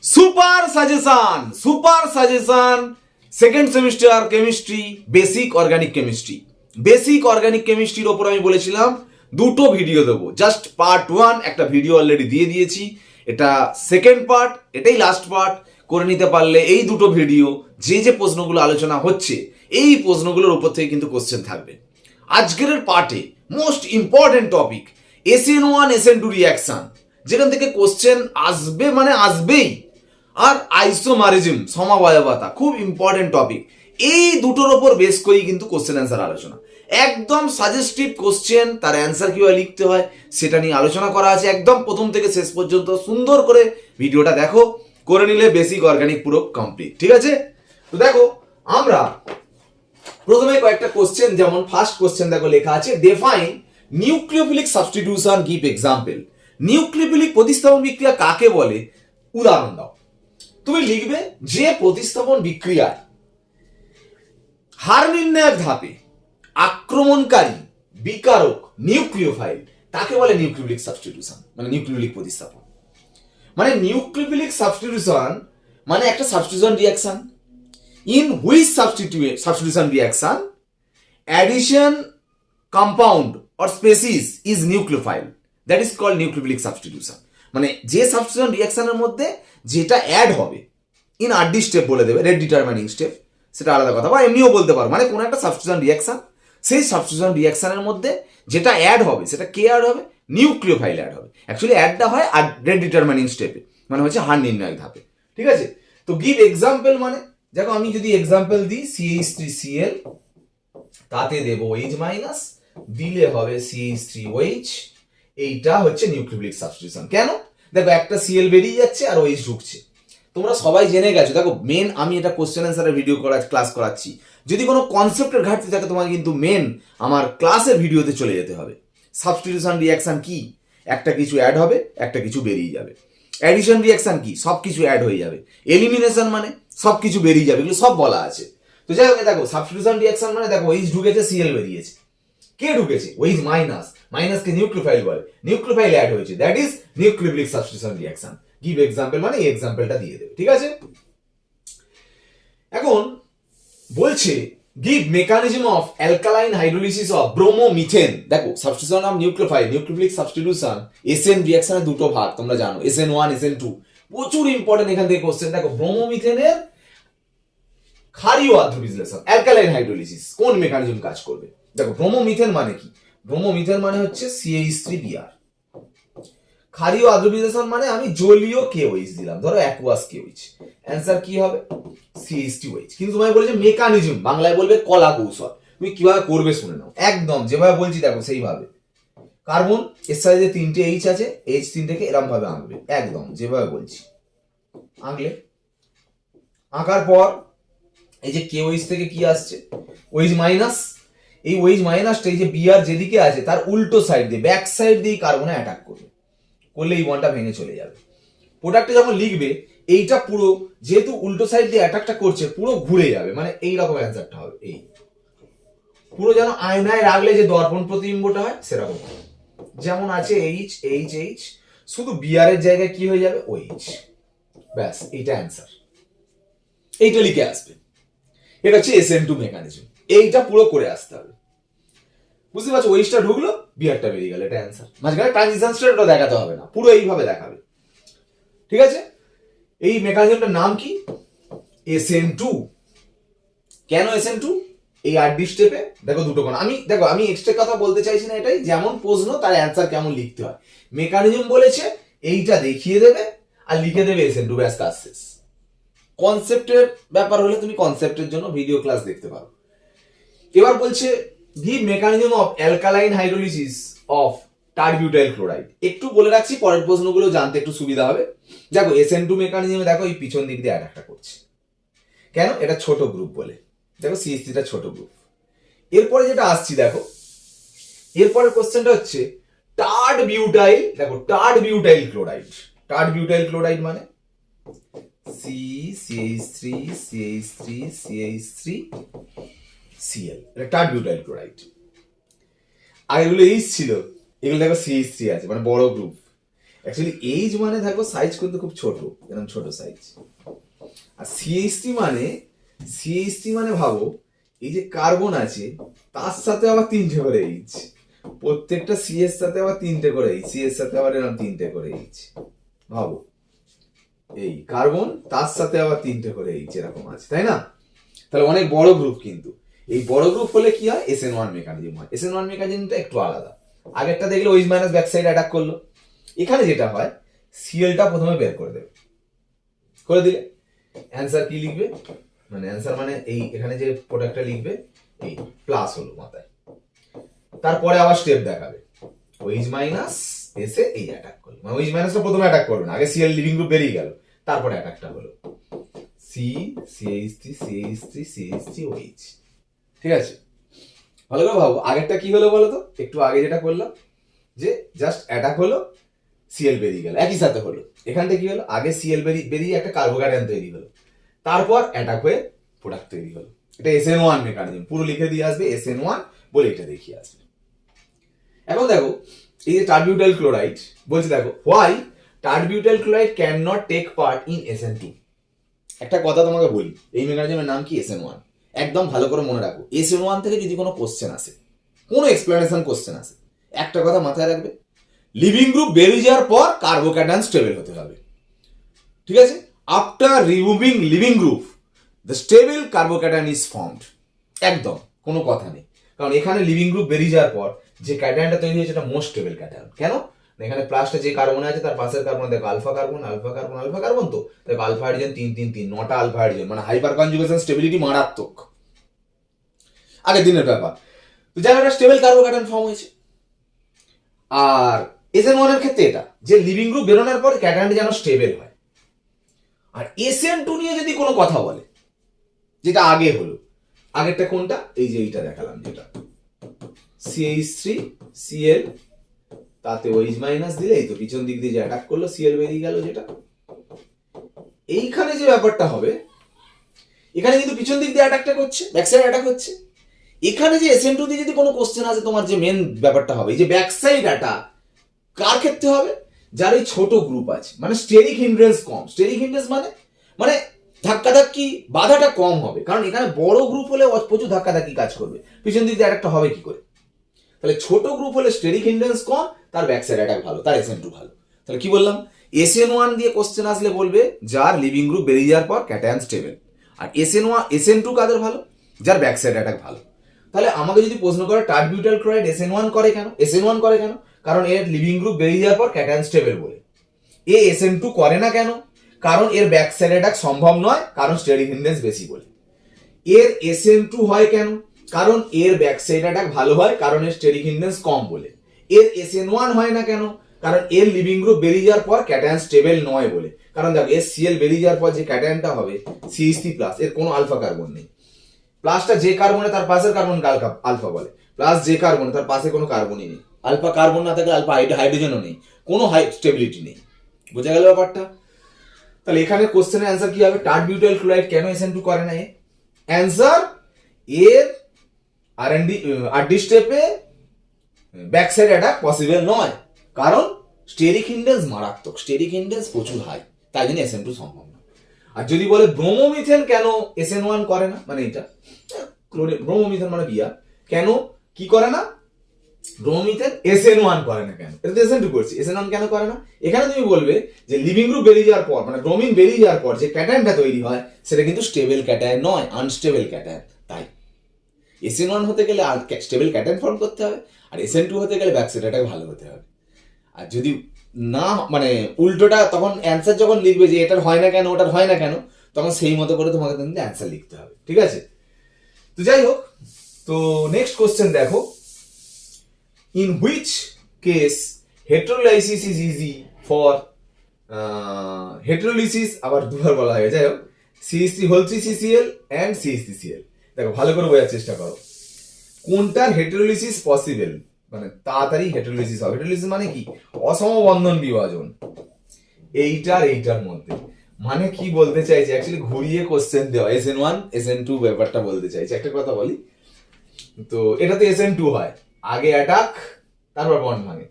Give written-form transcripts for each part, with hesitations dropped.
Super suggestion second semester chemistry basic organic কেমিস্ট্রির ওপর আমি বলেছিলাম দুটো ভিডিও দেবো। জাস্ট পার্ট 1 একটা ভিডিও অলরেডি দিয়ে দিয়েছি, এটা সেকেন্ড পার্ট, এটাই লাস্ট পার্ট। করে নিতে পারলে এই দুটো ভিডিও যে প্রশ্নগুলো আলোচনা হচ্ছে এই প্রশ্নগুলোর উপর থেকে কিন্তু কোশ্চেন থাকবে। আজকের পার্টে most important topic SN1 SN2 reaction, যেখান থেকে কোশ্চেন আসবে মানে আসবেই। আর আইসোমারিজম সমবায়বতা, খুব ইম্পর্টেন্ট টপিক। এই দুটোর ওপর বেস করেই কিন্তু কোশ্চেন অ্যান্সার আলোচনা, একদম সাজেস্টিভ কোশ্চেন, তার অ্যান্সার কিভাবে লিখতে হয় সেটা নিয়ে আলোচনা করা আছে। একদম প্রথম থেকে শেষ পর্যন্ত সুন্দর করে ভিডিওটা দেখো, করে নিলে বেসিক অর্গানিক পুরো কমপ্লিট। ঠিক আছে, তো দেখো আমরা প্রথমে কয়েকটা কোশ্চেন, যেমন ফার্স্ট কোশ্চেন দেখো লেখা আছে define nucleophilic substitution, give example. Nucleophilic প্রতিস্থাপন বিক্রিয়া কাকে বলে, উদাহরণ দাও। তুমি লিখবে যে প্রতিস্থাপন বিক্রিয়ায় হার নির্ণায়ক ধাপে আক্রমণকারী বিকারক নিউক্লিওফাইল তাকে বলে নিউক্লিওফিলিক সাবস্টিটিউশন, মানে নিউক্লিওফিলিক প্রতিস্থাপন। মানে নিউক্লিওফিলিক সাবস্টিটিউশন মানে একটা substitution reaction in which substitution reaction addition compound or species is nucleophile, that is called nucleophilic substitution। মানে যে সাবস্টিটিউশন রিঅ্যাকশনের মধ্যে যেটা অ্যাড হবে, ইন আরডি স্টেপ বলে দেবে, রেট ডিটারমাইনিং স্টেপ, সেটা আলাদা কথা, বা এমনিও বলতে পারো। মানে কোনো একটা সাবস্টিটিউশন রিঅ্যাকশন, সেই সাবস্টিটিউশন রিঅ্যাকশনের মধ্যে যেটা অ্যাড হবে সেটা কে অ্যাড হবে, নিউক্লিওফাইল অ্যাড হবে। অ্যাকচুয়ালি অ্যাডটা হয় আর রেট ডিটারমাইনিং স্টেপে, মানে হচ্ছে হার নির্ণায়ক ধাপে। ঠিক আছে, তো গিভ এক্সাম্পল মানে দেখো আমি যদি এক্সাম্পল দিই CH3Cl, তাতে দেবো OH মাইনাস, দিলে হবে CH3OH। এইটা হচ্ছে নিউক্লিওফিলিক সাবস্টিটিউশন। কেন? দেখো একটা Cl বেরিয়ে যাচ্ছে আর OH ঢুকছে, তোমরা সবাই জেনে গেছো। দেখো মেন আমি এটা কোশ্চেন অ্যান্সারের ভিডিও ক্লাস করাচ্ছি, যদি কোনো কনসেপ্টের ঘাটতি থাকে তোমাকে কিন্তু মেন আমার ক্লাসের ভিডিওতে চলে যেতে হবে। সাবস্টিটিউশন রিঅ্যাকশন কি, একটা কিছু অ্যাড হবে একটা কিছু বেরিয়ে যাবে। অ্যাডিশন রিঅ্যাকশন কি, সব কিছু অ্যাড হয়ে যাবে। এলিমিনেশন মানে সব কিছু বেরিয়ে যাবে, এগুলো সব বলা আছে। তো যাই হোক, দেখো সাবস্টিটিউশন রিঅ্যাকশন মানে দেখো OH ঢুকেছে, Cl বেরিয়েছে, কে ঢুকেছে, OH মাইনাস, মাইনাসকে নিউক্লিওফাইল বলে, নিউক্লিওফাইল অ্যাড হয়েছে, that is nucleophilic substitution reaction. Give example মানে এই এক্সাম্পলটা দিয়ে দেবে। ঠিক আছে, এখন বলছে give mechanism of alkaline hydrolysis of bromomethane. দেখো substitution of nucleophile, nucleophilic substitution, SN রিঅ্যাকশনের দুটো ভাগ তোমরা জানো, SN1 SN2, প্রচুর ইম্পর্টেন্ট এখান থেকে কোশ্চেন। দেখো ব্রোমোমিথেনের ক্ষারীয় আদ্র বিশ্লেষণ, অ্যালকালাইন হাইড্রোলিসিস কোন মেকানিজম কাজ করবে। দেখো ব্রোমোমিথেন মানে কি, ব্রোমোমিথেন মানে হচ্ছে CH3Br। ক্ষারীয় আদ্র বিশ্লেষণ মানে আমি জলীয় KOH দিলাম, ধরো অ্যাকুয়াস KOH, অ্যান্সার কি হবে CH2OH। কিন্তু তোমায় বলেছে মেকানিজম, বাংলায় বলবে কলা কৌশল, তুমি কিভাবে করবে শুনে নাও, একদম যেভাবে বলছি দেখো সেইভাবে। কার্বন এর সাথে 3টে H আছে, H 3টেকে এরম ভাবে আঁকবে, একদম যেভাবে বলছি আঁকলে। আঁকার পর এই যে KOH থেকে কি আসছে, OH মাইনাস, এই OH মাইনাসটা এই যে Br যেদিকে আছে তার উল্টো সাইড দিয়ে, ব্যাক সাইড দিয়ে কার্বনে অ্যাটাক করবে, করলে এই বন্ডটা ভেঙে চলে যাবে। প্রোডাক্টে যখন লিখবে এইটা পুরো, যেহেতু উল্টো সাইড দিয়ে অ্যাটাকটা করছে, পুরো ঘুরে যাবে, মানে এই রকম অ্যান্সারটা হবে। এই পুরো যেন আয়নায় রাখলে যে দর্পণ প্রতিবিম্বটা হয় সেরকম, যেমন আছে H H H, শুধু Br এর জায়গায় কি হয়ে যাবে OH, ব্যাস এইটা অ্যান্সার। এইটা লিখে আসবে, এটা হচ্ছে SN2 মেকানিজম। এইটা পুরো করে আসতে হবে, বুঝতে পারছো? OH-টা ঢুকলো, Br-টা বেরিয়ে গেল, এটা অ্যান্সার। মাঝখানে ট্রানজিশন স্টেটটা দেখাতে হবে না, পুরো এইভাবে দেখাবে। ঠিক আছে, এই মেকানিজমটার নাম কি, SN2। কেন SN2? এই আরডি স্টেপে দেখো দুটো কোণ, আমি এক্সট্রা কথা বলতে চাইছি না, এটাই যেমন প্রশ্ন তার অ্যান্সার কেমন লিখতে হয়। মেকানিজম বলেছে, এইটা দেখিয়ে দেবে আর লিখে দেবে SN2, ব্যাস কাজ শেষ। কনসেপ্টের ব্যাপার হলে তুমি কনসেপ্টের জন্য ভিডিও ক্লাস দেখতে পারো। এবার বলছে give mechanism of alkaline hydrolysis of tert butyl chloride. একটু বলে রাখছি, পরের প্রশ্নগুলো জানতে একটু সুবিধা হবে। দেখো SN2 মেকানিজমে দেখো এই পিছন দিক দিয়ে অ্যাটাকটা করছে, কেন? এটা ছোট গ্রুপ বলে, দেখো CH3টা ছোট গ্রুপ। এরপরে যেটা আসছি দেখো, এরপরের কোশ্চেনটা হচ্ছে টার্ড বিউটাইল। দেখো টার্ড বিউটাইল ক্লোরাইড, টার্ড বিউটাইল ক্লোরাইড মানে CH3 CH3 CH3 Cl, এটা টার্ড বিউটাইল ক্লোরাইড। আর এগুলো H ছিল, এগুলো দেখো CH3 আছে, মানে বড় গ্রুপ। অ্যাকচুয়ালি এইচ মানে দেখো সাইজ কিন্তু খুব ছোট, এরকম ছোট সাইজ। আর সিএইচসি মানে ভাবো এই যে কার্বন আছে তার সাথে আবার 3টে করে এইচ, প্রত্যেকটা সি এর সাথে আবার 3টে করে এইচ, সি এর সাথে আবার এরকম 3টে করে এইচ। ভাবো এই কার্বন তার সাথে আবার 3টে করে এইচ এরকম আছে, তাই না? তাহলে অনেক বড় গ্রুপ। কিন্তু এই বড় গ্রুপ হলে কি হয়, SN1 মেকানিজম হয়। SN1 মেকানিজমটা একটু আলাদা। আগেরটা দেখলে ওইচ মাইনাস ব্যাক সাইড অ্যাটাক করলো, এখানে যেটা হয় সিএলটা প্রথমে বের করে দেবে, করে দিলে অ্যান্সার কি লিখবে, মানে অ্যান্সার মানে এই এখানে যে প্রোডাক্টটা লিখবে এই প্লাস হলো মাথায়, তারপরে আবার স্টেপ দেখাবে ওইচ মাইনাস এসে এই অ্যাটাক করলো, মানে ওইচ মাইনাসটা প্রথমে অ্যাটাক করবে না, আগে সিএল লিভিং গ্রুপ বেরিয়ে গেল, তারপরে অ্যাটাকটা হলো সিএইচ3 ওইচ। ঠিক আছে, ভালো করে ভাবো আগেরটা কি হলো বলো তো, একটু আগে যেটা করলাম যে জাস্ট অ্যাটাক হলো, সিএল বেরিয়ে গেল, একই সাথে হলো। এখানটা কি হলো, আগে সিএল বেরিয়ে একটা কার্বোক্যাটায়ন তৈরি হলো, তারপর অ্যাটাক হয়ে প্রোডাক্ট তৈরি হলো। এটা SN1 মেকানিজম, পুরো লিখে দিয়ে আসবে SN1 বলে এটা দেখিয়ে আসবে। এখন দেখো এই যে টারবিউটাইল ক্লোরাইড বলছে, দেখো হোয়াই tert butyl chloride can not take part in SN2। একটা কথা তোমাকে বলি, এই মেকানিজমের নাম কি, SN1। একদম ভালো করে মনে রাখো, SN1 থেকে যদি কোনো কোশ্চেন আসে, কোনো এক্সপ্লেনেশন কোশ্চেন আসে, একটা কথা মাথায় রাখবে, লিভিং গ্রুপ বেরিয়ে যাওয়ার পর কার্বোক্যাটায়ন স্টেবল হতে হবে। ঠিক আছে, after removing living group the stable carbocation is formed. একদম কোনো কথা নেই, কারণ এখানে লিভিং গ্রুপ বেরিয়ে যাওয়ার পর যে ক্যাটায়নটা তৈরি হয়েছে এটা মোস্ট স্টেবল ক্যাটায়ন। কেন, এখানে প্লাসটা যে কার্বন আছে তার পাশের কার্বন দেখো আলফা কার্বন, তো দেখো আলফা হাইড্রোজেন 3 9টা আলফা হাইড্রোজেন, মানে হাইপার কনজুগেশন স্টেবিলিটি মারাত্মক, আগের দিনের ব্যাপার। তো যারা একটা স্টেবল কার্বোক্যাটায়ন ফর্ম হয়েছে। আর SN1 এর ক্ষেত্রে এটা যে লিভিং গ্রুপ বেরোনোর পর ক্যাটায়নটা যেন স্টেবল হয়। আর SN2 নিয়ে যদি কোনো কথা বলে, যেটা আগে হলো, আগেরটা কোনটা, এই যে এইটা দেখালাম যেটা CH3Cl, তাতে ওইচ মাইনাস দিলে এই তো পিছন দিক দিয়ে যে অ্যাটাক করলো সিএল বেরিয়ে গেল, যেটা এইখানে যে ব্যাপারটা হবে, এখানে কিন্তু পিছন দিক দিয়ে অ্যাটাকটা করছে, ব্যাক সাইড অ্যাটাক হচ্ছে। এখানে যে SN2 দিয়ে যদি কোনো কোশ্চেন আসে, তোমার যে মেন ব্যাপারটা হবে, এই যে ব্যাক সাইড অ্যাটাক কার ক্ষেত্রে হবে, যার এই ছোট গ্রুপ আছে, মানে স্টেরিক হিন্ড্রেন্স কম। স্টেরিক হিন্ড্রেন্স মানে ধাক্কাধাক্কি বাধাটা কম হবে, কারণ এখানে বড় গ্রুপ হলে প্রচুর ধাক্কাধাক্কি কাজ করবে, পিছন দিক দিয়ে অ্যাটাকটা হবে কি করে। তাহলে ছোট গ্রুপ হলে স্টেরিক হিন্ড্রেন্স কম, তার ব্যাক সাইড অ্যাটাক ভালো, তার SN2 ভালো। তাহলে কি বললাম, SN1 দিয়ে কোশ্চেন আসলে বলবে যার লিভিং গ্রুপ বেরিয়ে যাওয়ার পর ক্যাটায়ন স্টেবল। আর SN2 কাদের ভালো, যার ব্যাক সাইড অ্যাটাক ভালো। তাহলে আমাকে যদি প্রশ্ন করে টারবিউটাইল ক্লোরাইড SN1 করে কেন, কারণ এর লিভিং গ্রুপ বেরিয়ে যাওয়ার পর ক্যাটায়ন স্টেবল বলে। SN2 করে না কেন, কারণ এর ব্যাক সাইড অ্যাটাক সম্ভব নয়, কারণ স্টেরিক হিন্ড্রেন্স বেশি বলে। এর SN2 হয় কেন, কারণ এর ব্যাক সাইড অ্যাটাক ভালো হয়, কারণ এর স্টেরিক হিন্ড্রেন্স কম বলে। এর SN1 হয় না কেন, কারণ এর লিভিং গ্রুপ বেরিয়ে যাওয়ার পর ক্যাটায়ন স্টেবল নয় বলে। কারণ দেখো এর সিএল বেরিয়ে যাওয়ার পর যে ক্যাটায়নটা হবে CH3+, এর কোনো আলফা কার্বন নেই, প্লাসটা যে কার্বনে তার পাশের কার্বন আলফা বলে, প্লাস যে কার্বনে তার পাশে কোনো কার্বনই নেই, আলফা কার্বন না থাকলে আলফা হাইড্রোজেনও নেই, কোনো স্টেবিলিটি নেই। বোঝা গেল ব্যাপারটা? তাহলে এখানে কোশ্চেনের অ্যান্সার কি হবে, টারবিউটাইল ক্লোরাইড কেন SN2 করে না? অ্যান্সার, এর আর ডি স্টেপে ব্যাক সাইড অ্যাটাক পসিবল নয়, কারণ স্টেরিক হিন্ড্রেন্স মারাত্মক, স্টেরিক হিন্ড্রেন্স প্রচুর হাই, তাই জন্য SN2 সম্ভব না। আর যদি বলে ব্রোমোমিথেন কেন SN1 করে না, মানে এটা ব্রোমোমিথেন মানে বিয়া, কেন কি করে না, ব্রোমোমিথেন SN1 করে না কেন, এটা তো SN2 করছি, SN1 কেন করে না? এখানে তুমি বলবে যে লিভিং গ্রুপ বেরিয়ে যাওয়ার পর, মানে ব্রোমিন বেরিয়ে যাওয়ার পর যে ক্যাটায়নটা তৈরি হয় সেটা কিন্তু স্টেবল ক্যাটায়ন নয়, আনস্টেবল ক্যাটায়ন। তাই SN1 হতে গেলে স্টেবল ক্যাটায়ন ফর্ম করতে হবে, আর SN2 হতে গেলে ব্যাক সাইড অ্যাটাক ভালো হতে হবে। আর যদি না মানে উল্টোটা, তখন অ্যান্সার যখন লিখবে যে এটার হয় না কেন ওটার হয় না কেন, তখন সেই মতো করে তোমাকে কিন্তু অ্যান্সার লিখতে হবে। ঠিক আছে, তো যাই হোক, তো নেক্সট কোশ্চেন দেখো, in which case heterolysis is easy for heterolysis, আবার দুবার বলা হয়, যাই হোক CH3CCl অ্যান্ড CH3Cl। দেখো ভালো করে বোঝার চেষ্টা করো, কোনটার হেটেরোলিসিস পসিবল, মানে তাড়াতাড়ি হেটেরোলিসিস হবে। হেটেরোলিসিস মানে কি, অসমবন্ধন বিভাজন, এইটার মধ্যে। মানে কি বলতে চাইছে, অ্যাকচুয়ালি ঘুরিয়ে কোশ্চেন দেওয়া, SN1 SN2 ব্যাপারটা বলতে চাইছে। একটা কথা বলি, তো এটা তো SN2 হয়, আগে অ্যাটাক তারপর বন্ড ভাঙে,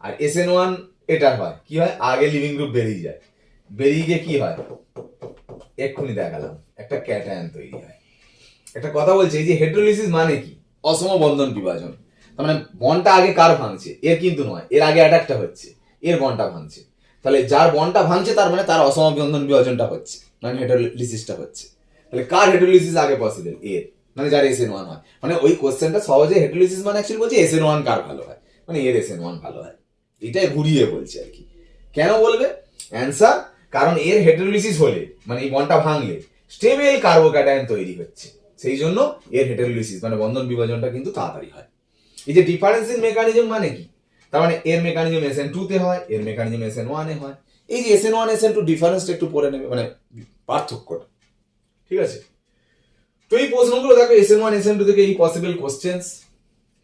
আর SN1 এটা হয় কি হয়, আগে লিভিং গ্রুপ বেরিয়ে যায়, বেরিয়ে গিয়ে কি হয় এক্ষুনি দেখালাম একটা ক্যাটায়ন তৈরি হয়। একটা কথা বলছে এই যে হেটেরোলিসিস মানে কি, অসম বন্ধন বিভাজন। তার মানে বন্ডটা আগে কার ভাঙছে, এর কিন্তু নয়, এর আগে অ্যাটাকটা হচ্ছে, এর বন্ডটা ভাঙছে। তাহলে যার বন্ডটা ভাঙছে তার মানে তার অসম বন্ধন বিভাজনটা হচ্ছে, মানে হেটেরোলিসিসটা হচ্ছে। তাহলে কার হেটেরোলিসিস আগে পসিবল, এর, মানে যার SN1 হয়। মানে ওই কোশ্চেনটা সহজে হেটেরোলিসিস মানে অ্যাকচুয়ালি বলছে SN1 কার ভালো হয়, মানে এর SN1 ভালো হয়, এটাই ঘুরিয়ে বলছে আর কি। কেন বলবে অ্যান্সার, কারণ এর হেটেরোলিসিস হলে মানে এই বন্ডটা ভাঙলে স্টেবল কার্বোক্যাটায়ন তৈরি হচ্ছে, সেই জন্য এর হেটেরোলিসিস মানে বন্ধন বিভাজনটা কিন্তু তাড়াতাড়ি হয়। এই যে ডিফারেন্স ইন মেকানিজম মানে কি, তার মানে এর মেকানিজম SN2 তে হয়, এর মেকানিজম SN1 এ হয়। এই যে SN1 SN2 ডিফারেন্সটা একটু পড়ে নেবে, মানে পার্থক্যটা, ঠিক আছে। তো এই প্রশ্নগুলো দেখো SN1 SN2 থেকে এই পসিবল কোশ্চেন্স।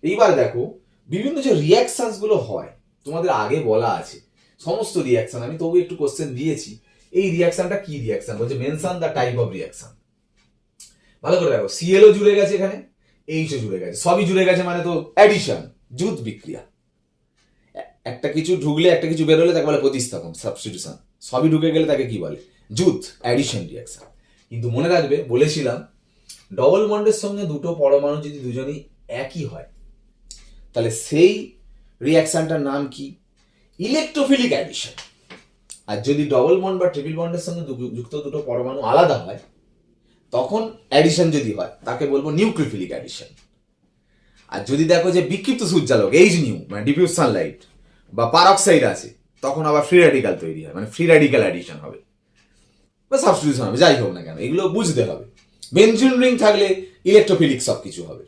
এইবার দেখো বিভিন্ন যে রিয়াকশনস গুলো হয় তোমাদের আগে বলা আছে সমস্ত রিয়াকশন, আমি তবু একটু কোশ্চেন দিয়েছি। এই রিয়াকশনটা কি রিয়াকশন বলছে, mention the type of reaction. ভালো করে দেখো, সিএলও জুড়ে গেছে এখানে, এইচও জুড়ে গেছে, সবই জুড়ে গেছে, মানে তো অ্যাডিশন, যুত বিক্রিয়া। একটা কিছু ঢুকলে একটা কিছু বেরোলে তাকে বলে প্রতিস্থাপন, সাবস্টিটিউশন। সবই ঢুকে গেলে তাকে কি বলে, যুত, অ্যাডিশন রিয়াকশন। কিন্তু মনে রাখবে বলেছিলাম ডবল বন্ডের সঙ্গে দুটো পরমাণু যদি দুজনই একই হয় তাহলে সেই রিয়াকশনটার নাম কি, ইলেকট্রোফিলিক অ্যাডিশন। আর যদি ডবল বন্ড বা ট্রিপল বন্ডের সঙ্গে যুক্ত দুটো পরমাণু আলাদা হয় তখন অ্যাডিশন যদি হয় তাকে বলবো নিউক্লিওফিলিক অ্যাডিশন। আর যদি দেখো যে বিক্ষিপ্ত সূর্যালোক এইচ নিউ মানে ডিফিউজ সানলাইট বা পারক্সাইড আছে তখন আবার ফ্রি র্যাডিক্যাল তৈরি হয়, মানে ফ্রি র্যাডিক্যাল অ্যাডিশন হবে বা সাবস্টিটিউশন হবে, যাই হোক না কেন এগুলো বুঝতে হবে। বেনজিন রিং থাকলে ইলেকট্রোফিলিক সবকিছু হবে।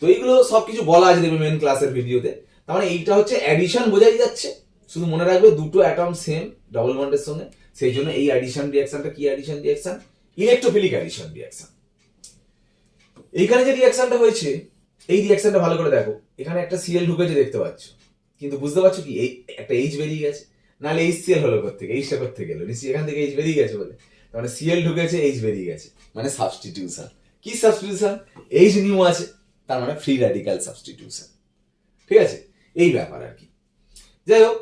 তো এইগুলো সবকিছু বলা আছে দেখবে মেন ক্লাসের ভিডিওতে। তার মানে এইটা হচ্ছে অ্যাডিশন বোঝাই যাচ্ছে, শুধু মনে রাখবে দুটো অ্যাটম সেম ডবল বন্ডের সঙ্গে, সেই জন্য এই অ্যাডিশন রিঅ্যাকশনটা কি addition reaction, electrophilic addition reaction. এইখানে যে রিঅ্যাকশনটা হয়েছে এই রিঅ্যাকশনটা ভালো করে দেখো, এখানে একটা সিএল ঢুকেছে দেখতে পাচ্ছ, কিন্তু বুঝতে পারছো কি এই একটা এইচ বেরিয়ে গেছে, নাহলে এইচ সিএল হলো কোথেকে, এইচটা কোথেকে গেল, নিশ্চয়ই এখান থেকে এইচ বেরিয়ে গেছে বলে, তার মানে সিএল ঢুকেছে এইচ বেরিয়ে গেছে, মানে সাবস্টিটিউশন। কি সাবস্টিটিউশন, এইচ নিউ আছে তার মানে ফ্রি র্যাডিক্যাল সাবস্টিটিউশন, ঠিক আছে, এই ব্যাপার আর কি। যাই হোক,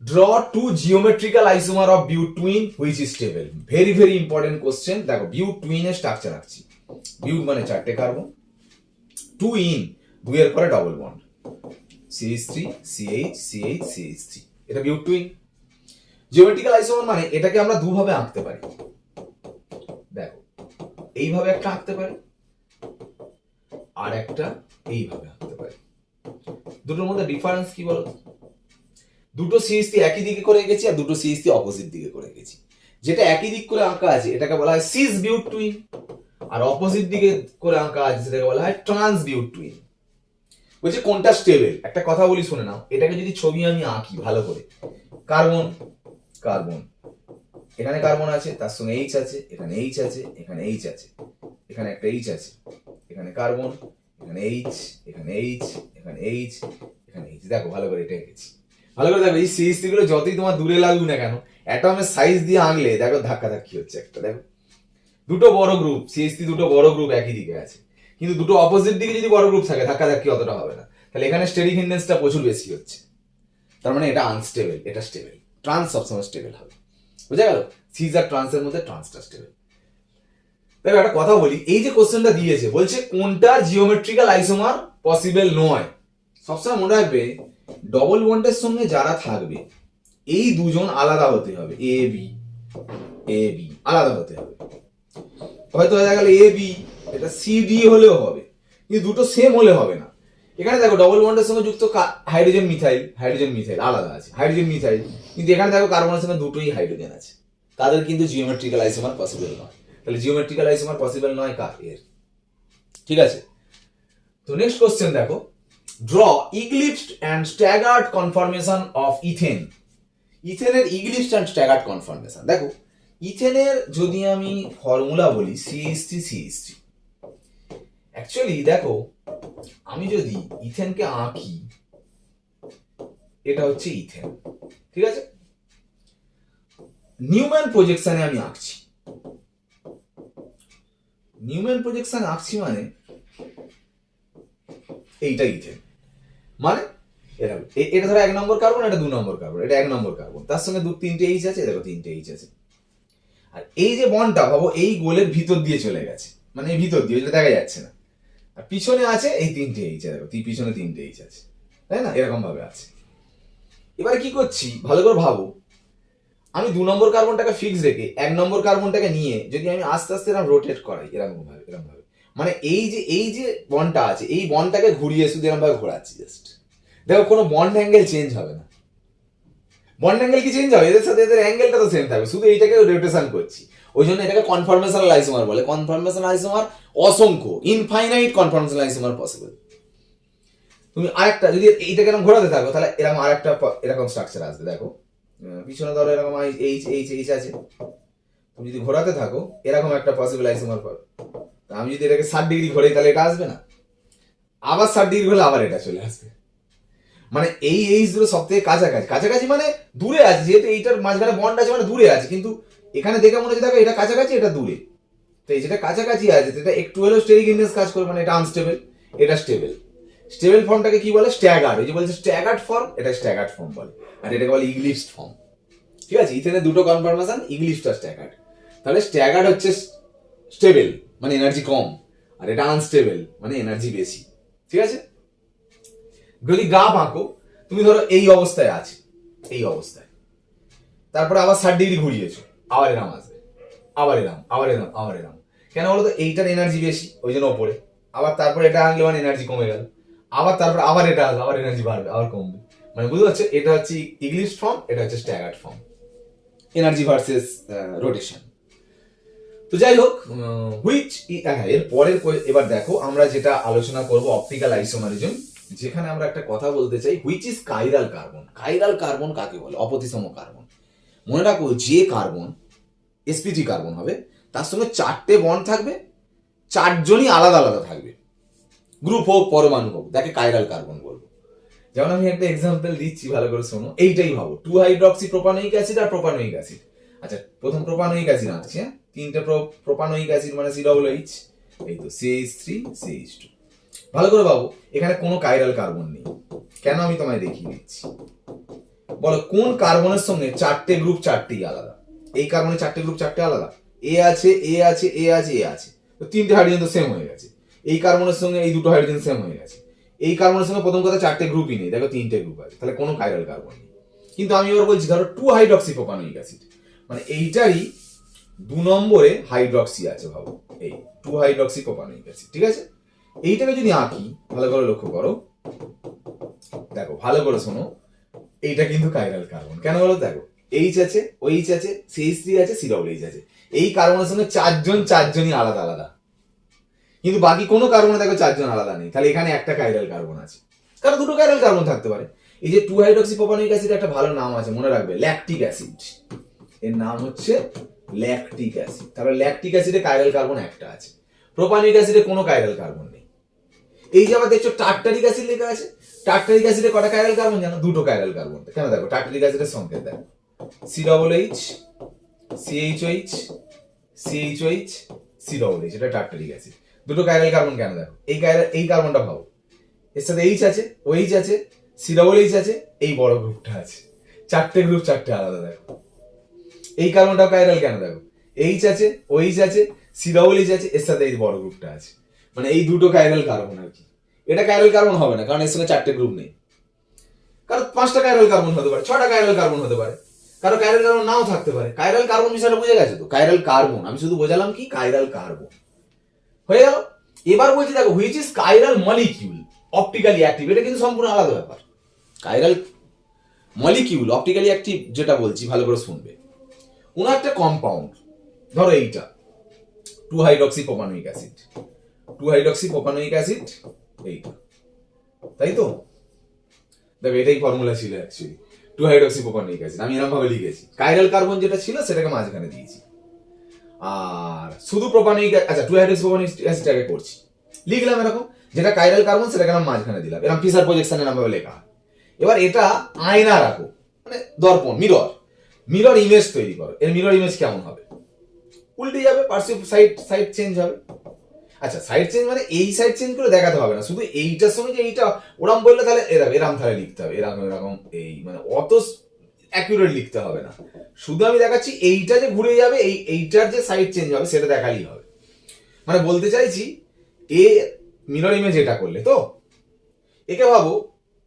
draw two geometrical isomer of butene which is stable. Very very important question. দেখো বিউটুইনের স্ট্রাকচার রাখছি, বিউট মানে চারটে কার্বন, টু ইন দুইয়ের পরে double bond, CH3 CH CH CH3, এটা বিউটুইন। জিওমেট্রিক্যাল আইসোমার মানে এটাকে আমরা দুভাবে আঁকতে পারি, দেখো এইভাবে একটা আঁকতে পারি আর একটা এইভাবে আঁকতে পারি। দুটোর মধ্যে ডিফারেন্স কি বলো, দুটো CH3 একই দিকে করে গেছি আর দুটো CH3 অপোজিট দিকে করে গেছি। যেটা একই দিক করে আঁকা আছে এটাকে বলা হয় সিস বিউটুইন, আর অপোজিট দিকে করে আঁকা আছে সেটাকে বলা হয় ট্রান্স বিউটুইন। বলছে কোনটা স্টেবল, একটা কথা বলি শুনে নাও, এটাকে যদি ছবি আমি আঁকি ভালো করে, কার্বন কার্বন, এখানে কার্বন আছে তার সঙ্গে এইচ আছে, এখানে এইচ আছে, এখানে এইচ আছে, এখানে একটা এইচ আছে, এখানে কার্বন, এখানে এইচ, এখানে এইচ, এখানে এইচ, এখানে এইচ। দেখো ভালো করে এটা এঁকেছি, ভালো করে দেখো এই CH3 গুলো যতই তোমার দূরে লাগুক না কেন অ্যাটমের সাইজ দিয়ে আঁকলে দেখো ধাক্কা ধাক্কি হচ্ছে একটা, দেখো দুটো বড় গ্রুপ CH3, দুটো বড় গ্রুপ একই দিকে আছে, কিন্তু দুটো অপোজিট দিকে যদি বড় গ্রুপ থাকে ধাক্কা ধাক্কি অতটা হবে না, তাহলে এখানে স্টেরিক হিন্ডেন্সটা প্রচুর বেশি হচ্ছে, তার মানে এটা আনস্টেবল, এটা স্টেবল। ট্রান্স সবসময় স্টেবল হবে, বুঝা গেল, সিজ আর ট্রান্সের মধ্যে ট্রান্সটা স্টেবল। দেখো একটা কথা বলি, এই যে কোশ্চেনটা দিয়েছে বলছে কোনটা জিওমেট্রিক্যাল আইসোমার পসিবল নয়, সবসময় মনে রাখবে ডবল বন্ডের সঙ্গে যারা থাকবে এই দুজন আলাদা হতে হবে, এ বি আলাদা হতে হবে। হয়তো দেখা গেল এ বি এটা CD হলেও হবে, কিন্তু দুটো সেম হলে হবে না। এখানে দেখো ডবল বন্ডের সঙ্গে যুক্ত হাইড্রোজেন মিথাইল, হাইড্রোজেন মিথাইল আলাদা আছে, হাইড্রোজেন মিথাইল, কিন্তু এখানে দেখো কার্বনের সঙ্গে দুটোই হাইড্রোজেন আছে, তাদের কিন্তু জিওমেট্রিক্যাল আইসোমার পসিবল নয়। তাহলে জিওমেট্রিক্যাল আইসোমার পসিবল নয় কার, এর, ঠিক আছে। তো নেক্সট কোশ্চেন দেখো, draw eclipsed and staggered conformation of ethane. ইথেনের ইক্লিপসড অ্যান্ড স্ট্যাগার্ড কনফর্মেশন, দেখো ইথেনের যদি আমি ফর্মুলা বলি CH3 অ্যাকচুয়ালি দেখো আমি যদি ইথেনকে আঁকি এটা হচ্ছে ইথেন, ঠিক আছে, নিউম্যান প্রজেকশনে আমি আঁকছি, নিউম্যান প্রজেকশন আঁকছি মানে এইটা ইথেন, মানে এরকম এটা ধরো 1 নম্বর কার্বন, এটা 2 নম্বর কার্বন, এটা 1 নম্বর কার্বন, তার সঙ্গে 3টে এইচ আছে, দেখো 3টে এইচ আছে। আর এই যে বন্ডটা ভাবো এই গোলের ভিতর দিয়ে চলে গেছে, মানে এই ভিতর দিয়ে, যেটা দেখা যাচ্ছে না। আর পিছনে আছে এই 3টে এইচ, দেখো পিছনে 3টে এইচ আছে, তাই না? এরকম ভাবে আছে। এবার কি করছি ভালো করে ভাবো, আমি 2 নম্বর কার্বনটাকে ফিক্স রেখে 1 নম্বর কার্বনটাকে নিয়ে যদি আমি আস্তে আস্তে এরকম রোটেট করাই, এরকম ভাবে, মানে এই যে বন্ডটা আছে এই বন্ডটাকে ঘুরিয়ে শুধু এরকম ভাবে ঘোরাচ্ছি জাস্ট, দেখো কোনো বন্ড অ্যাঙ্গেল চেঞ্জ হবে না। বন্ড অ্যাঙ্গেল কি চেঞ্জ হবে? এদের সাথে এদের অ্যাঙ্গেলটা তো সেম থাকবে, শুধু এইটাকে রোটেশন করছি। ওই জন্য এটাকে কনফরমেশনাল আইসোমার বলে। কনফরমেশনাল আইসোমার অসংখ্য, ইনফাইনাইট কনফরমেশনাল আইসোমার পসিবল। তুমি আরেকটা যদি এইটাকে এরকম ঘোরাতে থাকো তাহলে এরকম আরেকটা এরকম স্ট্রাকচার আসবে, দেখো পিছনে ধরো এরকম এইচ এইচ এইচ আছে, তুমি যদি ঘোরাতে থাকো এরকম একটা পসিবল আইসোমার পাবে। আমি যদি এটাকে 60 ডিগ্রি ঘোরাই তাহলে এটা আসবে না, আবার 60 ডিগ্রি হলে আবার এটা চলে আসবে। মানে এই এইচ গুলো সব থেকে কাছাকাছি, কাছাকাছি মানে দূরে আছে, যেহেতু এইটার মাঝখানে বন্ড আছে মানে দূরে আছে, কিন্তু এখানে দেখে মনে হচ্ছে দেখো এটা কাছাকাছি এটা দূরে। তো এই যেটা কাছাকাছি আছে এটা একটু হলেও স্টেরিক ইন্ডেক্স কাজ করবে, মানে এটা আনস্টেবল, এটা স্টেবল। স্টেবল ফর্মটাকে কি বলে? স্ট্যাগার্ড। এই যে বলছে স্ট্যাগার্ড ফর্ম, এটা স্ট্যাগার্ড ফর্ম বলে, আর এটাকে বলে ইগলিপসড ফর্ম। ঠিক আছে, ইথেনে দুটো কনফার্মেশন, ইগলিপসড আর স্ট্যাগার্ড। তাহলে স্ট্যাগার্ড হচ্ছে স্টেবল মানে এনার্জি কম, আর এটা আনস্টেবল মানে এনার্জি বেশি। ঠিক আছে, যদি গ্রাফ আঁকো তুমি ধরো এই অবস্থায় আছে, এই অবস্থায়, তারপরে আবার 60 ডিগ্রি ঘুরিয়েছো, আবার এরাম আসবে, আবার এরাম, আবার এরাম, আবার এরাম। কেন বলতো? এইটার এনার্জি বেশি ওই জন্য ওপরে, আবার তারপরে এটা আনলে মানে এনার্জি কমে গেল, আবার তারপরে আবার এটা আসবে, আবার এনার্জি বাড়বে, আবার কমবে। মানে বুঝতে পারছো, এটা হচ্ছে ইগলিপসড ফর্ম, এটা হচ্ছে staggered form, energy versus rotation. তো যাই হোক, হুইচ এর পরের এবার দেখো আমরা যেটা আলোচনা করব অপটিক্যাল আইসোমারিজম, যেখানে আমরা একটা কথা বলতে চাই, which is chiral carbon. Chiral carbon কাকে বলে? অপতিসম কার্বন। মনে রাখো, যে কার্বন sp3 কার্বন হবে তার সঙ্গে 4টে বন্ড থাকবে, 4জনই আলাদা আলাদা থাকবে, গ্রুপ হোক পরমাণু হোক, তাকে কাইরাল কার্বন বলবো। যেমন আমি একটা এক্সাম্পল দিচ্ছি, ভালো করে শোনো। এইটাই ভাবো 2 হাইড্রক্সি প্রোপানোয়িক অ্যাসিড আর প্রোপানোয়িক অ্যাসিড। আচ্ছা, প্রথম প্রোপানোয়িক অ্যাসিড আনছি, হ্যাঁ, 3টে প্রোপানোয়িক অ্যাসিড মানে COOH, এই তো CH3 CH2। ভালো করে ভাবো, এখানে কোনো কাইরাল কার্বন নেই। কেন? আমি তোমায় দেখিয়ে দিচ্ছি। বলো কোন কার্বনের সঙ্গে 4টে গ্রুপ 4টেই আলাদা? এই কার্বনের 4টে গ্রুপ 4টে আলাদা, এ আছে, এ আছে, এ আছে, এ আছে, তো 3টে হাইড্রোজেন তো সেম হয়ে গেছে। এই কার্বনের সঙ্গে এই দুটো হাইড্রোজেন সেম হয়ে গেছে। এই কার্বনের সঙ্গে প্রথম কথা 4টে গ্রুপই নেই, দেখো 3টে গ্রুপ আছে, তাহলে কোনো কাইরাল কার্বন নেই। কিন্তু আমি এবার বলছি ধরো 2 হাইড্রক্সি প্রোপানোয়িক অ্যাসিড, মানে এইটারই 2 নম্বরে হাইড্রক্সি আছে, ভাবো এই 2 হাইড্রক্সি প্রোপানোয়িক অ্যাসিড। ঠিক আছে, এইটাকে যদি আঁকি, ভালো করে লক্ষ্য করো, দেখো ভালো করে শোনো, এইটা কিন্তু কাইরাল কার্বন। কেন বলো? দেখো এইচ আছে, ওইচ আছে, CH3 আছে, COOH আছে। এই কার্বনের সঙ্গে 4জনই আলাদা আলাদা, কিন্তু বাকি কোনো কার্বনে দেখো 4জন আলাদা নেই। তাহলে এখানে একটা কাইরাল কার্বন আছে, কারণ দুটো কাইরাল কার্বন থাকতে পারে। এই যে 2 হাইড্রক্সি প্রোপানোয়িক অ্যাসিড একটা ভালো নাম আছে, মনে রাখবে, ল্যাকটিক অ্যাসিড। এর নাম হচ্ছে ল্যাকটিক অ্যাসিড। তাহলে ল্যাকটিক অ্যাসিডে কাইরাল কার্বন একটা আছে, প্রোপানোয়িক অ্যাসিডে কোনো কাইরাল কার্বন নেই। এই যে আবার দেখছো টার্টারিক অ্যাসিড লেখা আছে, টার্টারিক অ্যাসিডে কটা কাইরাল কার্বন জানো? 2টো কাইরাল কার্বন। কেন? দেখো টার্টারিক অ্যাসিডের সংকেত দেখো, COOH, CHOH, CHOH, COOH, এটা টার্টারিক অ্যাসিড। 2টো কাইরাল কার্বন কেন? দেখো এই কার্বনটা ভাবো, এর সাথে এইচ আছে, ওইচ আছে, COOH আছে, এই বড় গ্রুপটা আছে, 4টে গ্রুপ 4টে আলাদা। দেখো এই কার্বনটাও কাইরাল কেন? দেখো এইচ আছে, ওইচ আছে, COOH আছে, এর সাথে এই বড় গ্রুপটা আছে, মানে এই 2টো কাইরাল কার্বন আর কি। এটা কাইরাল কার্বন হবে না, কারণ এর সঙ্গে 4টে গ্রুপ নেই। কারণ 5টা কাইরাল কার্বন হতে পারে, 6টা কাইরাল কার্বন হতে পারে, কারো কাইরাল কার্বন নাও থাকতে পারে। কাইরাল কার্বন বিষয়টা বুঝে গেছে তো? কাইরাল কার্বন আমি শুধু বোঝালাম কি, কাইরাল কার্বন হয়ে গেল। এবার বলছি দেখো, which is chiral molecule optically active. এটা কিন্তু সম্পূর্ণ আলাদা ব্যাপার। কাইরাল মলিকিউল অপটিক্যালি অ্যাক্টিভ যেটা বলছি, ভালো করে শুনবে। কোনো একটা কম্পাউন্ড, ধরো এইটা 2 hydroxy propanoic acid, 2 hydroxy propanoic acid, এইটা, তাই তো? দেখো এটাই ফর্মুলা ছিল অ্যাকচুয়ালি, 2 হাইড্রক্সি প্রোপানোয়িক অ্যাসিড। আমি এরকম ভাবে লিখেছি, কাইরাল কার্বন যেটা ছিল সেটাকে মাঝখানে দিয়েছি, আর শুধু প্রোপানোয়িক, আচ্ছা 2 হাইড্রক্সি প্রোপানোয়িক অ্যাসিডটাকে করছি, লিখলাম এরকম, যেটা কাইরাল কার্বন সেটাকে আমি মাঝখানে দিলাম, এরকম ফিশার প্রজেকশনে নাম ভাবে লেখা। এবার এটা আয়না রাখো, মানে দর্পণ, মিরর ইমেজ তৈরি করো। এর মিরর ইমেজ কেমন হবে? উল্টে যাবে, পার্সিভ সাইড চেঞ্জ হবে। আচ্ছা সাইড চেঞ্জ মানে এই সাইড চেঞ্জ করে দেখাতে হবে না, শুধু এইটার সঙ্গে যে এইটা ওরাম বললে তাহলে এরকম এরকম তাহলে লিখতে হবে, এরকম এরকম এই মানে অত অ্যাকুরেট লিখতে হবে না, শুধু আমি দেখাচ্ছি এইটা যে ঘুরে যাবে এইটার যে সাইড চেঞ্জ হবে সেটা দেখালেই হবে। মানে বলতে চাইছি এ মিরর ইমেজ এটা করলে তো একে ভাবো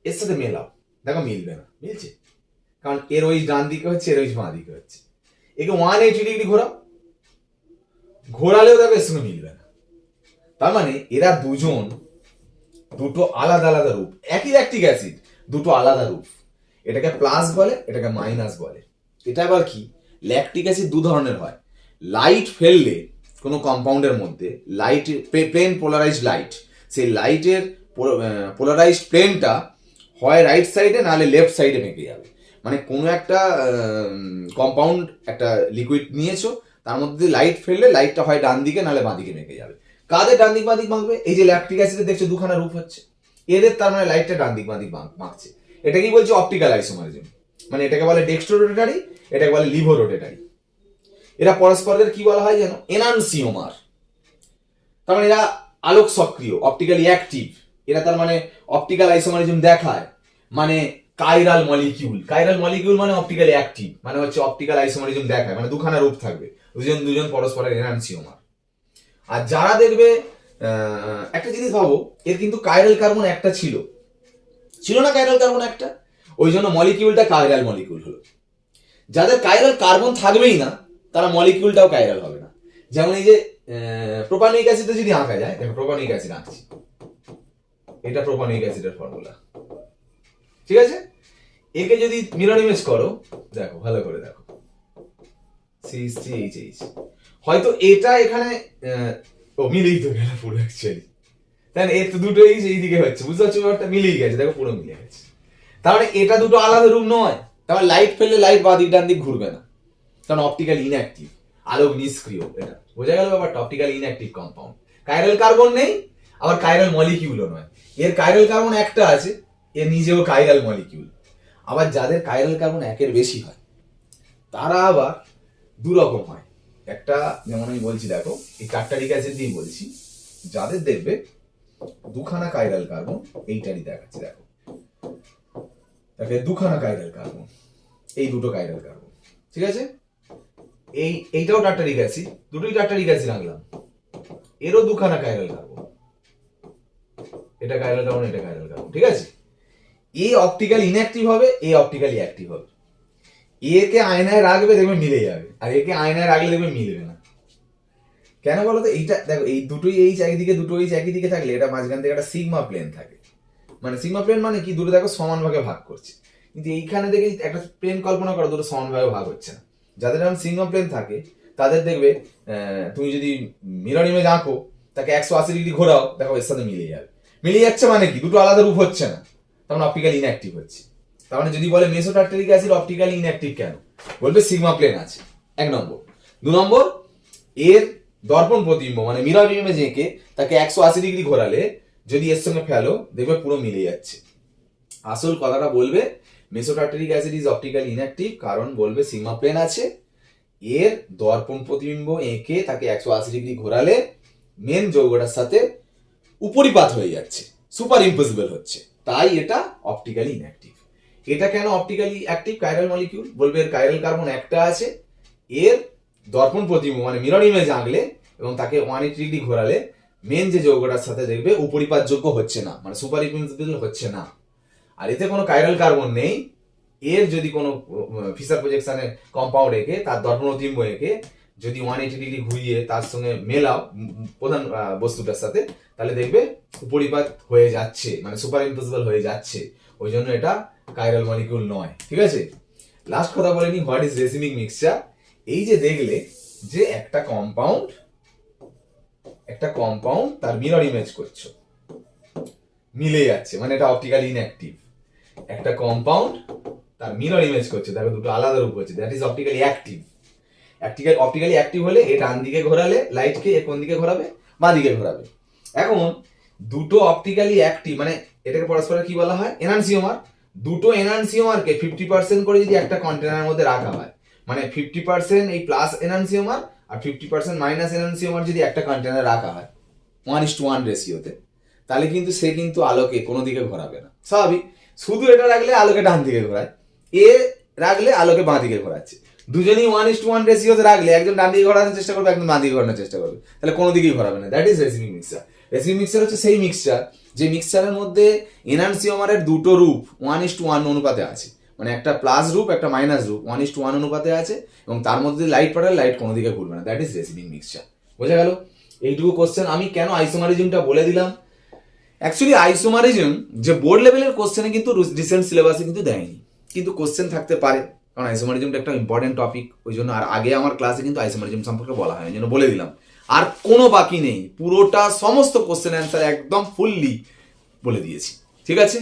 এর সাথে মেলাও, দেখো মিলবে না, মিলছে? কারণ এর ওই ডান দিকে হচ্ছে, এর ওই বাঁ দিকে হচ্ছে। একে 180 ডিগ্রি ঘোরাও, ঘোরালেও দেখো এর সঙ্গে মিলবে না। তার মানে এরা দুজন দুটো আলাদা আলাদা রূপ, একই ল্যাকটিক অ্যাসিড, দুটো আলাদা রূপ। এটাকে প্লাস বলে, এটাকে মাইনাস বলে। এটা আবার কি, ল্যাকটিক অ্যাসিড দু ধরনের হয়। লাইট ফেললে কোনো কম্পাউন্ডের মধ্যে লাইট প্লেন পোলারাইজড লাইট, সেই লাইটের পোলারাইজড প্লেনটা হয় রাইট সাইডে নাহলে লেফট সাইডে বেঁকে যাবে। মানে কোনো একটা কম্পাউন্ড একটা লিকুইড নিয়েছো, তার মধ্যে লাইট ফেললে লাইটটা হয় ডান দিকে নাহলে বাঁ দিকে বেঁকে যাবে। কাদের ডান দিক বাঁ দিক বাঁকবে? এই যে ল্যাকটিক অ্যাসিডে দেখছো দুখানা রূপ হচ্ছে, এদের তার মানে লাইটটা ডান দিক বাঁ দিক বাঁকছে। এটা কি বলছে? Optical isomerism. মানে এটাকে বলে ডেক্সট্রো রোটেটারি, এটাকে বলে লিভো রোটেটারি। এরা পরস্পরের কি বলা হয় যেন? এনানসিওমার। তার মানে এরা আলোক সক্রিয়, অপটিক্যালি অ্যাক্টিভ। এরা তার মানে অপটিক্যাল আইসোমারিজম দেখায়, মানে কাইরাল মলিকিউল। কাইরাল মলিকিউল মানে অপটিক্যালি অ্যাক্টিভ, মানে হচ্ছে অপটিক্যাল আইসোমারিজম দেখায়, মানে দুখানা রূপ থাকবে, দুজন দুজন পরস্পরের এনানসিওমার। আর যারা দেখবে একটা জিনিস ভাবো, এর কিন্তু কাইরাল কার্বন একটা ছিল, ছিল না কাইরাল কার্বন একটা, ওই জন্য মলিকিউলটা কাইরাল মলিকিউল হলো। যাদের কাইরাল কার্বন থাকবেই না তারা মলিকিউলটাও কাইরাল হবে না। যেমন এই যে প্রোপানিক অ্যাসিডে যদি আঁকা যায়, দেখো প্রোপানিক অ্যাসিড আঁকছি, এটা প্রোপানিক অ্যাসিডের ফর্মুলা, ঠিক আছে? একে যদি মিরর ইমেজ করো, দেখো ভালো করে দেখো, CH3HH, হয়তো এটা এখানে ও মিলেই তো গেল পুরো অ্যাকচুয়ালি, তাই না? এর তো দুটো এইচ এই দিকে হচ্ছে, বুঝতে পারছো ব্যাপারটা? মিলেই গেছে, দেখো পুরো মিলে গেছে। তার মানে এটা দুটো আলাদা রূপ নয়। তার মানে লাইট ফেললে লাইট বাঁ দিক ডান দিক ঘুরবে না, কারণ অপটিক্যাল ইনঅ্যাক্টিভ, আলোক নিষ্ক্রিয়। এটা বোঝা গেল ব্যাপারটা? Optical inactive compound. Chiral carbon নেই, আবার কাইরাল মলিকিউলও নয়। এর কাইরাল কার্বন একটা আছে, এর নিজেও কাইরাল মলিকিউল। আবার যাদের কাইরাল কার্বন একের বেশি হয় তারা আবার দু রকম হয়। একটা যেমন আমি বলছি, দেখো এই টার্টারিক অ্যাসিড দিয়ে বলছি, যাদের দেখবে দুখানা কাইরাল কার্বন, এইটারই দেখাচ্ছি, দেখো তাকে দুখানা কাইরাল কার্বন, এই দুটো কাইরাল কার্বন, ঠিক আছে? এইটাও টার্টারিক অ্যাসিড, দুটোই টার্টারিক অ্যাসিড আনলাম, এরও দুখানা কাইরাল কার্বন, এটা কাইরাল কার্বন, এটা কাইরাল কার্বন, ঠিক আছে? এ অপটিক্যাল ইনঅ্যাক্টিভ হবে, এ অপটিক্যালি অ্যাক্টিভ হবে। একে আয়নায় রাখবে দেখবে মিলে যাবে, আর একে আয়নায় রাখলে দেখবে মিলবে না। কেন বলো তো? এইটা দেখো, এই দুটোই এইচ একদিকে, দুটো এইচ একই দিকে থাকলে এটা মাঝখান থেকে একটা সিগমা প্লেন থাকে। মানে সিগমা প্লেন মানে কি, দুটো দেখো সমান ভাগে ভাগ করছে, কিন্তু এইখানে দেখে একটা প্লেন কল্পনা করো, দুটো সমান ভাগে ভাগ হচ্ছে না। যাদের এরকম সিগমা প্লেন থাকে তাদের দেখবে তুমি যদি মিরর ইমেজ আঁকো, তাকে 180 ডিগ্রি ঘোরাও, দেখো এর সাথে মিলে যাবে। মিলে যাচ্ছে মানে কি, দুটো আলাদা রূপ হচ্ছে না, তার মানে অপটিক্যাল ইনঅ্যাক্টিভ হচ্ছে। তার মানে যদি বলে মেসোটার্টারিক অ্যাসিড অপটিক্যালি ইনঅ্যাক্টিভ কেন, বলবে সিগমা প্লেন আছে, 1 নম্বর। 2 নম্বর, এর দর্পণ প্রতিবিম্ব মানে মিরর ইমেজ এঁকে তাকে 180 ডিগ্রি ঘোরালে যদি এর সঙ্গে ফেলো দেখবে পুরো মিলে যাচ্ছে। আসল কথাটা বলবে মেসোটার্টারিক অ্যাসিড ইজ অপটিক্যালি ইনঅ্যাক্টিভ, কারণ বলবে সিগমা প্লেন আছে, এর দর্পণ প্রতিবিম্ব এঁকে তাকে 180 ডিগ্রি ঘোরালে মেন যৌগটার সাথে উপরিপাত হয়ে যাচ্ছে, সুপার ইম্পসিবল হচ্ছে, তাই এটা অপটিক্যালি ইনঅ্যাক্টিভ। এটা কেন অপটিক্যালি অ্যাক্টিভ? কাইরাল মলিকিউল, বলবে এর কাইরাল কার্বন একটা আছে, এর দর্পণ প্রতিবিম্ব মানে মিরর ইমেজ আঁকলে এবং তাকে 180 ডিগ্রি ঘোরালে মেন যে যৌগটার সাথে দেখবে উপরিপাতযোগ্য হচ্ছে না, মানে সুপার ইম্পসিবল হচ্ছে না। আর এতে কোনো কাইরাল কার্বন নেই, এর যদি কোনো ফিসার প্রজেকশনে কম্পাউন্ড এঁকে তার দর্পণ প্রতিবিম্ব এঁকে যদি 180 ডিগ্রি ঘুরিয়ে তার সঙ্গে মেলাও প্রধান বস্তুটার সাথে, তাহলে দেখবে উপরিপাত হয়ে যাচ্ছে, মানে সুপার ইম্পসিবল হয়ে যাচ্ছে। ওই জন্য এটা কাইরাল মলিকিউল নয়, ঠিক আছে? লাস্ট কথা বলে নি, হোয়াট ইজ রেসিমিক মিক্সচার। এই যে দেখলে যে একটা কম্পাউন্ড তার মিরর ইমেজ করছো, মিলে যাচ্ছে, মানে এটা অপটিক্যালি ইনঅ্যাক্টিভ। একটা কম্পাউন্ড তার মিরর ইমেজ করছে, দেখো দুটো আলাদা রূপ হচ্ছে, that is optically active. Optically active হলে এ ডান দিকে ঘোরালে লাইটকে এ কোন দিকে ঘোরাবে? বাঁ দিকে ঘোরাবে। এখন দুটো অপটিক্যালি অ্যাক্টিভ মানে এটাকে পরস্পর কি বলা হয়? এনানসিওমার। দুটো এনানসিওমারকে 50% করে যদি একটা কন্টেনারের মধ্যে রাখা হয়, মানে 50% এই প্লাস এনানসিওমার আর 50% মাইনাস এনানসিওমার যদি একটা কন্টেনারে রাখা হয়, 1:1 রেশিওতে, তাহলে কিন্তু সে কিন্তু আলোকে কোনো দিকে ঘোরাবে না, স্বাভাবিক। শুধু এটা রাখলে আলোকে ডান দিকে ঘোরায়, এ রাখলে আলোকে বাঁ দিকে ঘোরাচ্ছে। দুজনই 1:1 রেশিওতে রাখলে একজন ডান দিকে ঘোরানোর চেষ্টা করবে, একজন বাঁ দিকে ঘোরানোর চেষ্টা করবে, তাহলে কোনো দিকেই ঘোরাবে না। That is racemic mixture. Racemic mixture হচ্ছে সেই মিক্সচার যে মিক্সচারের মধ্যে এনানসিওমারের দুটো রূপ 1:1 অনুপাতে আছে, মানে একটা প্লাস রূপ একটা মাইনাস রূপ 1:1 অনুপাতে আছে, এবং তার মধ্যে লাইট পাঠালে লাইট কোনো দিকে ঘুরবে না। That is racemic mixture. বোঝা গেল? এইটুকু কোশ্চেন। আমি কেন আইসোমারিজমটা বলে দিলাম, অ্যাকচুয়ালি আইসোমারিজম যে বোর্ড লেভেলের কোশ্চেনে কিন্তু রিসেন্ট সিলেবাসে কিন্তু দেয়নি, কিন্তু কোশ্চেন থাকতে পারে, কারণ আইসোমারিজমটা একটা ইম্পর্টেন্ট টপিক, ওই জন্য। আর আগে আমার ক্লাসে কিন্তু আইসোমারিজম সম্পর্কে বলা হয়, ওই জন্য বলে দিলাম। আর কোনো বাকি নেই, পুরোটা সমস্ত কোশ্চেন অ্যান্সার একদম ফুললি বলে দিয়েছি, ঠিক আছে?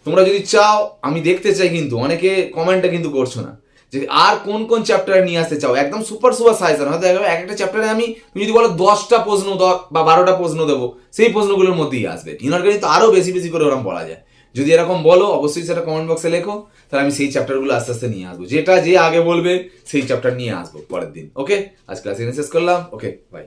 তোমরা যদি চাও, আমি দেখতে চাই, কিন্তু অনেকে কমেন্টটা কিন্তু করছো না, যে আর কোন কোন চ্যাপ্টারে নিয়ে আসতে চাও, একদম সুপার সাইজার। হয়তো এক একটা চ্যাপ্টারে আমি, তুমি যদি বলো 10টা প্রশ্ন বা 12টা প্রশ্ন দেবো, সেই প্রশ্নগুলোর মধ্যেই আসবে। ইনঅর্গানিক তো আরও বেশি বেশি করে ওরকম বলা যায়। যদি এরকম বলো, অবশ্যই সেটা কমেন্ট বক্সে লেখো, তাহলে আমি সেই চ্যাপ্টারগুলো আস্তে আস্তে নিয়ে আসবো, যেটা যে আগে বলবে সেই চ্যাপ্টার নিয়ে আসবো পরের দিন। ওকে, আজ ক্লাস এখানে শেষ করলাম। ওকে, বাই।